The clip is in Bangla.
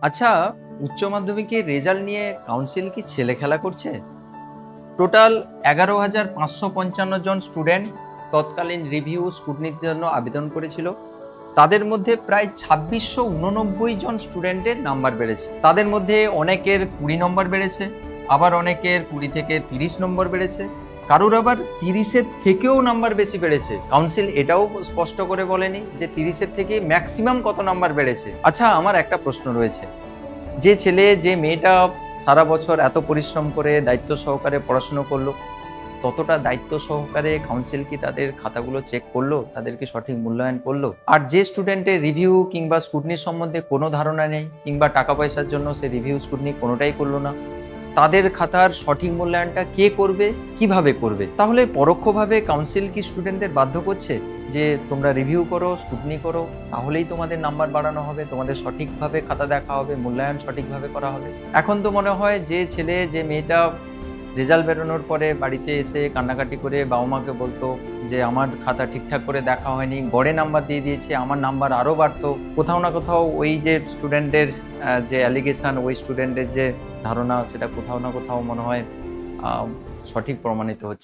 আচ্ছা, উচ্চ মাধ্যমিকের রেজাল্ট নিয়ে কাউন্সিল কি ছেলে খেলা করছে? টোটাল 11,555 জন স্টুডেন্ট তৎকালীন রিভিউ স্কুটনির জন্য আবেদন করেছিল। তাদের মধ্যে প্রায় 2689 জন স্টুডেন্টের নাম্বার বেড়েছে। তাদের মধ্যে অনেকের 20 নম্বর বেড়েছে, আবার অনেকের 20 থেকে 30 নম্বর বেড়েছে, কারোর আবার 30-এর থেকেও নাম্বার বেশি বেড়েছে। কাউন্সিল এটাও স্পষ্ট করে বলেনি যে 30-এর থেকে ম্যাক্সিমাম কত নাম্বার বেড়েছে। আচ্ছা, আমার একটা প্রশ্ন রয়েছে, যে ছেলে যে মেয়েটা সারা বছর এত পরিশ্রম করে দায়িত্ব সহকারে পড়াশুনো করলো, ততটা দায়িত্ব সহকারে কাউন্সিল কি তাদের খাতাগুলো চেক করলো, তাদেরকে সঠিক মূল্যায়ন করলো? আর যে স্টুডেন্টের রিভিউ কিংবা স্কুটনির সম্বন্ধে কোনো ধারণা নেই, কিংবা টাকা পয়সার জন্য সে রিভিউ স্কুটনি কোনোটাই করলো না, তাদের খাতার সঠিক মূল্যায়নটা কে করবে, কিভাবে করবে? তাহলে পরোক্ষভাবে কাউন্সিল কি স্টুডেন্টদের বাধ্য করছে যে তোমরা রিভিউ করো, স্কুটনি করো, তাহলেই তোমাদের নাম্বার বাড়ানো হবে, তোমাদের সঠিকভাবে খাতা দেখা হবে, মূল্যায়ন সঠিকভাবে করা হবে? এখন তো মনে হয় যে ছেলে যে মেয়েটা রেজাল্ট বেরোনোর পরে বাড়িতে এসে কান্নাকাটি করে বাবা মাকে বলতো যে আমার খাতা ঠিকঠাক করে দেখা হয়নি, গড়ে নাম্বার দিয়ে দিয়েছে, আমার নাম্বার আরও বাড়তো, কোথাও না কোথাও ওই যে স্টুডেন্টের যে অ্যালিগেশন, ওই স্টুডেন্টের যে ধারণা, সেটা কোথাও না কোথাও মনে হয় সঠিক প্রমাণিত হচ্ছে।